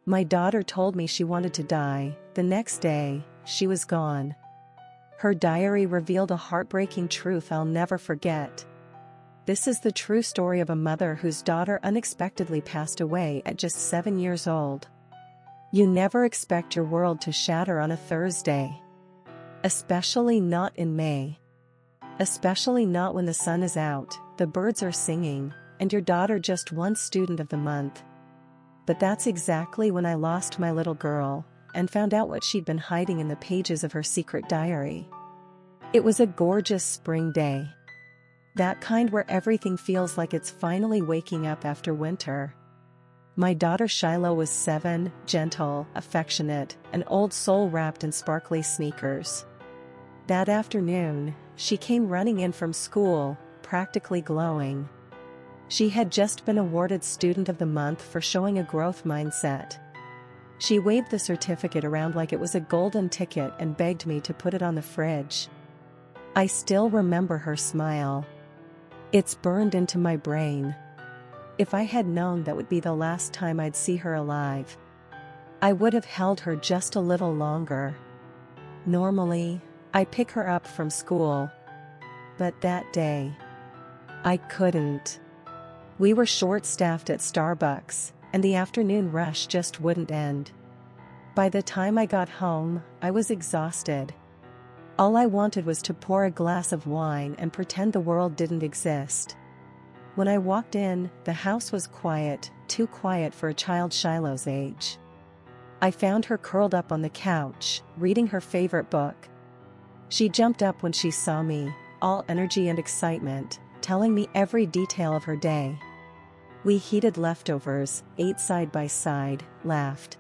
My daughter told me she wanted to die. The next day, she was gone. Her diary revealed a heartbreaking truth I'll never forget. This is the true story of a mother whose daughter unexpectedly passed away at just 7 years old. You never expect your world to shatter on a Thursday. Especially not in May. Especially not when the sun is out, the birds are singing, and your daughter just won Student of the Month. But that's exactly when I lost my little girl, and found out what she'd been hiding in the pages of her secret diary. It was a gorgeous spring day. That kind where everything feels like it's finally waking up after winter. My daughter Shiloh was 7, gentle, affectionate, an old soul wrapped in sparkly sneakers. That afternoon, she came running in from school, practically glowing. She had just been awarded Student of the Month for showing a growth mindset. She waved the certificate around like it was a golden ticket and begged me to put it on the fridge. I still remember her smile. It's burned into my brain. If I had known that would be the last time I'd see her alive, I would have held her just a little longer. Normally, I pick her up from school. But that day, I couldn't. We were short-staffed at Starbucks, and the afternoon rush just wouldn't end. By the time I got home, I was exhausted. All I wanted was to pour a glass of wine and pretend the world didn't exist. When I walked in, the house was quiet, too quiet for a child Shiloh's age. I found her curled up on the couch, reading her favorite book. She jumped up when she saw me, all energy and excitement, telling me every detail of her day. We heated leftovers, ate side by side, laughed.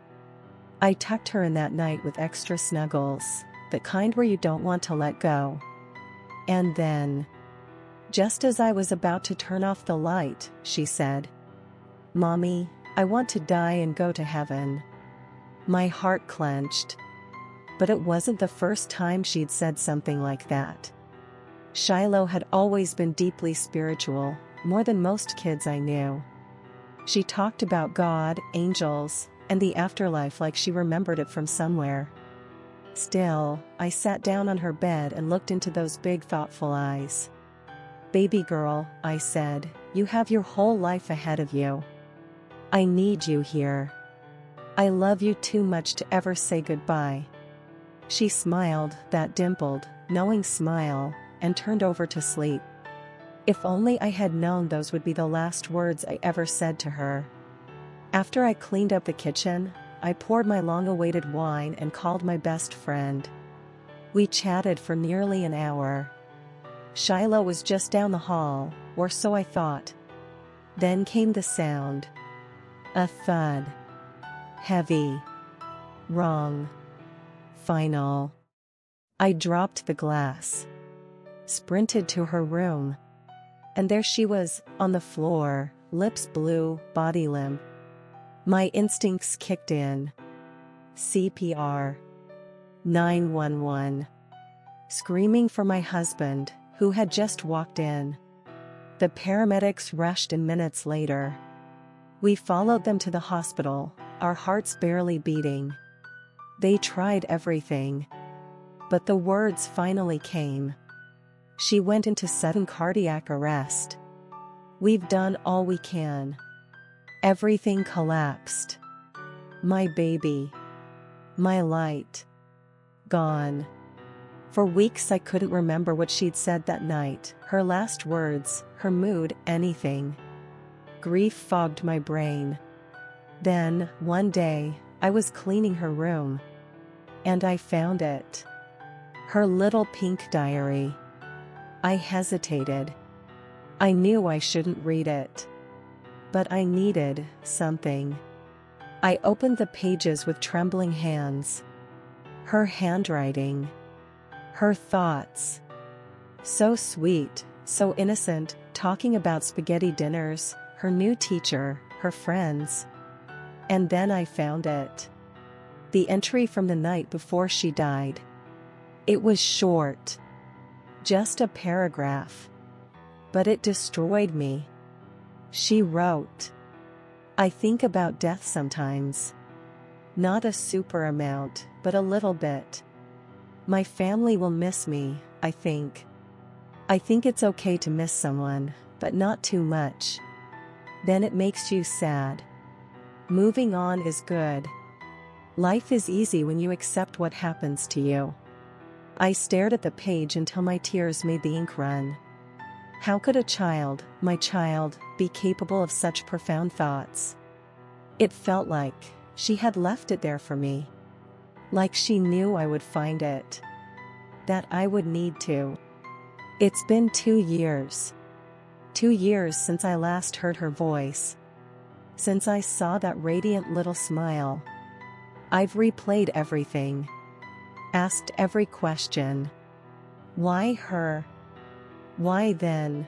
I tucked her in that night with extra snuggles, the kind where you don't want to let go. And then, just as I was about to turn off the light, she said, "Mommy, I want to die and go to heaven." My heart clenched. But it wasn't the first time she'd said something like that. Shiloh had always been deeply spiritual, more than most kids I knew. She talked about God, angels, and the afterlife like she remembered it from somewhere. Still, I sat down on her bed and looked into those big thoughtful eyes. "Baby girl," I said, "you have your whole life ahead of you. I need you here. I love you too much to ever say goodbye." She smiled, that dimpled, knowing smile, and turned over to sleep. If only I had known those would be the last words I ever said to her. After I cleaned up the kitchen, I poured my long-awaited wine and called my best friend. We chatted for nearly an hour. Shiloh was just down the hall, or so I thought. Then came the sound. A thud. Heavy. Wrong. Final. I dropped the glass. Sprinted to her room. And there she was, on the floor, lips blue, body limp. My instincts kicked in. CPR. 911. Screaming for my husband, who had just walked in. The paramedics rushed in minutes later. We followed them to the hospital, our hearts barely beating. They tried everything. But the words finally came. She went into sudden cardiac arrest. We've done all we can. Everything collapsed. My baby. My light. Gone. For weeks I couldn't remember what she'd said that night, her last words, her mood, anything. Grief fogged my brain. Then, one day, I was cleaning her room. And I found it. Her little pink diary. I hesitated. I knew I shouldn't read it. But I needed something. I opened the pages with trembling hands. Her handwriting. Her thoughts. So sweet, so innocent, talking about spaghetti dinners, her new teacher, her friends. And then I found it. The entry from the night before she died. It was short. Just a paragraph. But it destroyed me. She wrote, "I think about death sometimes. Not a super amount, but a little bit. My family will miss me, I think. I think it's okay to miss someone, but not too much. Then it makes you sad. Moving on is good. Life is easy when you accept what happens to you. I stared at the page until my tears made the ink run. How could a child, my child, be capable of such profound thoughts? It felt like she had left it there for me. Like she knew I would find it. That I would need to. It's been 2 years. 2 years since I last heard her voice. Since I saw that radiant little smile. I've replayed everything. Asked every question. Why her? Why then?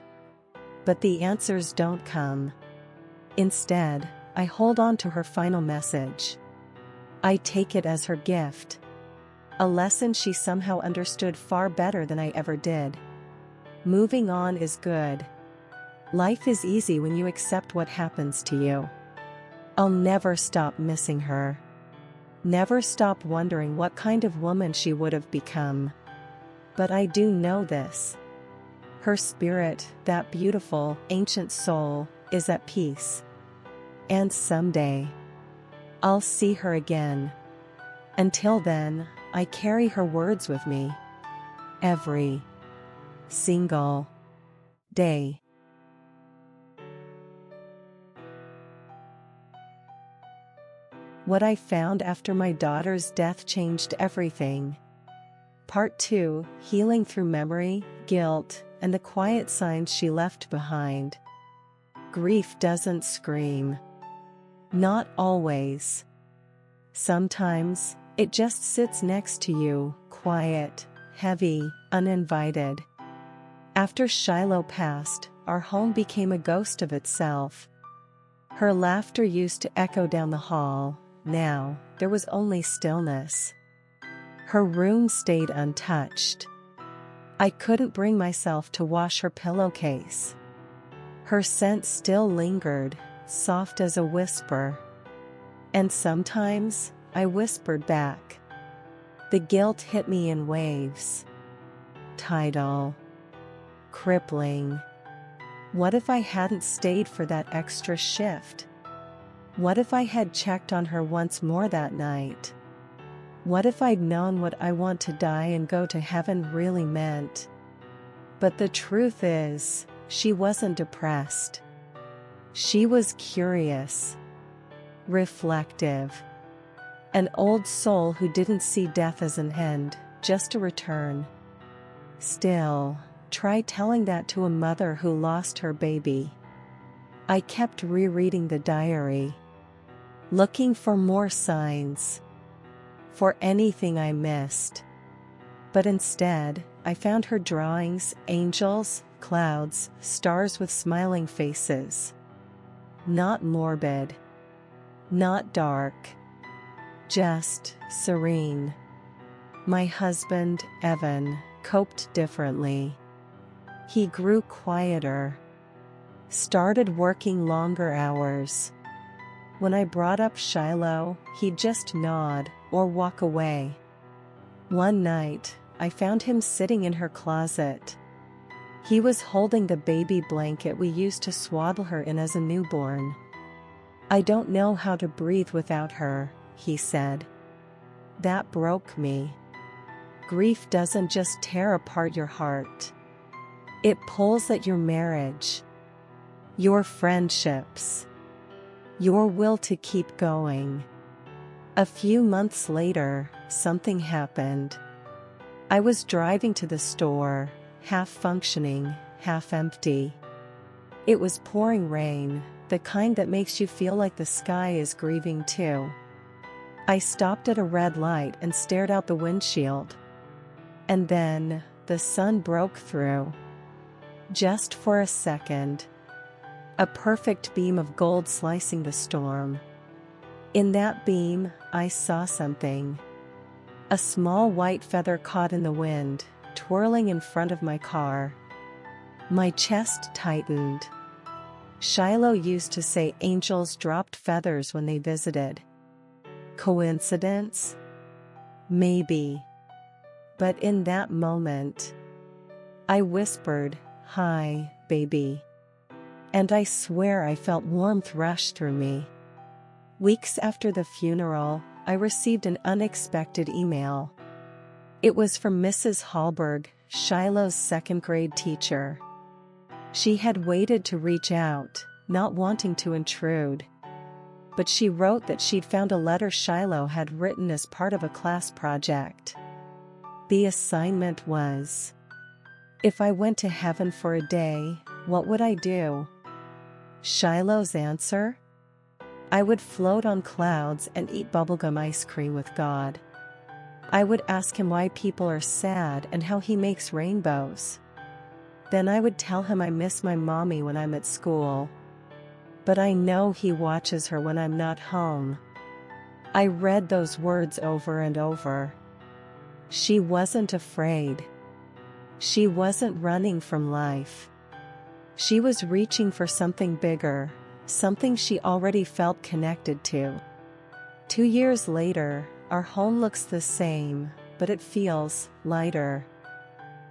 But the answers don't come. Instead, I hold on to her final message. I take it as her gift. A lesson she somehow understood far better than I ever did. Moving on is good. Life is easy when you accept what happens to you. I'll never stop missing her. Never stop wondering what kind of woman she would have become. But I do know this. Her spirit, that beautiful, ancient soul, is at peace. And someday, I'll see her again. Until then, I carry her words with me. Every single day. What I found after my daughter's death changed everything. Part 2, Healing Through Memory, Guilt, and the Quiet Signs She Left Behind. Grief doesn't scream. Not always. Sometimes, it just sits next to you, quiet, heavy, uninvited. After Shiloh passed, our home became a ghost of itself. Her laughter used to echo down the hall. Now, there was only stillness. Her room stayed untouched. I couldn't bring myself to wash her pillowcase. Her scent still lingered, soft as a whisper. And sometimes, I whispered back. The guilt hit me in waves. Tidal. Crippling. What if I hadn't stayed for that extra shift? What if I had checked on her once more that night? What if I'd known what I want to die and go to heaven really meant? But the truth is, she wasn't depressed. She was curious. Reflective. An old soul who didn't see death as an end, just a return. Still, try telling that to a mother who lost her baby. I kept rereading the diary. Looking for more signs. For anything I missed. But instead, I found her drawings, angels, clouds, stars with smiling faces. Not morbid. Not dark. Just serene. My husband, Evan, coped differently. He grew quieter. Started working longer hours. When I brought up Shiloh, he'd just nod or walk away. One night, I found him sitting in her closet. He was holding the baby blanket we used to swaddle her in as a newborn. I don't know how to breathe without her, he said. That broke me. Grief doesn't just tear apart your heart. It pulls at your marriage. Your friendships. Your will to keep going. A few months later, something happened. I was driving to the store, half functioning, half empty. It was pouring rain, the kind that makes you feel like the sky is grieving too. I stopped at a red light and stared out the windshield. And then, the sun broke through. Just for a second. A perfect beam of gold slicing the storm. In that beam, I saw something. A small white feather caught in the wind, twirling in front of my car. My chest tightened. Shiloh used to say angels dropped feathers when they visited. Coincidence? Maybe. But in that moment, I whispered, "Hi, baby." And I swear I felt warmth rush through me. Weeks after the funeral, I received an unexpected email. It was from Mrs. Hallberg, Shiloh's second-grade teacher. She had waited to reach out, not wanting to intrude. But she wrote that she'd found a letter Shiloh had written as part of a class project. The assignment was, if I went to heaven for a day, what would I do? Shiloh's answer? I would float on clouds and eat bubblegum ice cream with God. I would ask him why people are sad and how he makes rainbows. Then I would tell him I miss my mommy when I'm at school. But I know he watches her when I'm not home. I read those words over and over. She wasn't afraid. She wasn't running from life. She was reaching for something bigger, something she already felt connected to. 2 years later, our home looks the same, but it feels lighter.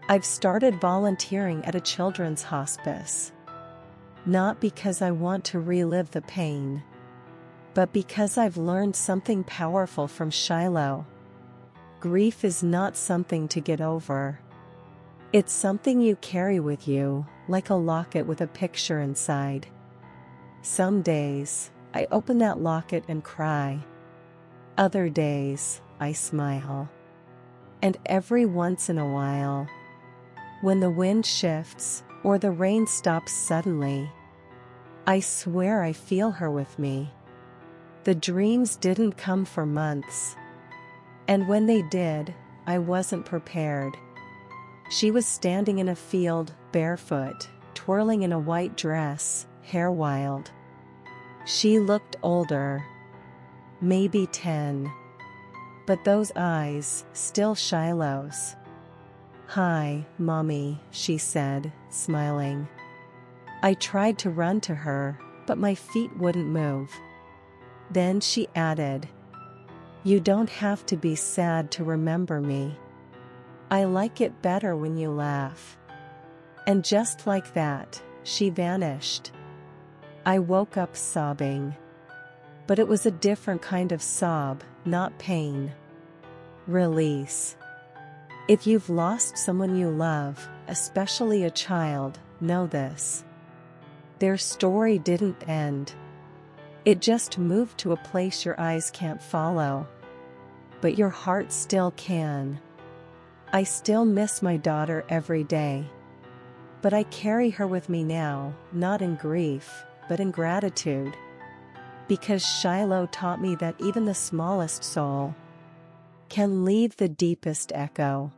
I've started volunteering at a children's hospice. Not because I want to relive the pain, but because I've learned something powerful from Shiloh. Grief is not something to get over. It's something you carry with you, like a locket with a picture inside. Some days, I open that locket and cry. Other days, I smile. And every once in a while, when the wind shifts or the rain stops suddenly, I swear I feel her with me. The dreams didn't come for months. And when they did, I wasn't prepared. She was standing in a field, barefoot, twirling in a white dress, hair wild. She looked older. Maybe 10. But those eyes, still Shiloh's. "Hi, Mommy," she said, smiling. I tried to run to her, but my feet wouldn't move. Then she added, "You don't have to be sad to remember me. I like it better when you laugh." And just like that, she vanished. I woke up sobbing. But it was a different kind of sob, not pain. Release. If you've lost someone you love, especially a child, know this. Their story didn't end. It just moved to a place your eyes can't follow. But your heart still can. I still miss my daughter every day. But I carry her with me now, not in grief, but in gratitude. Because Shiloh taught me that even the smallest soul can leave the deepest echo.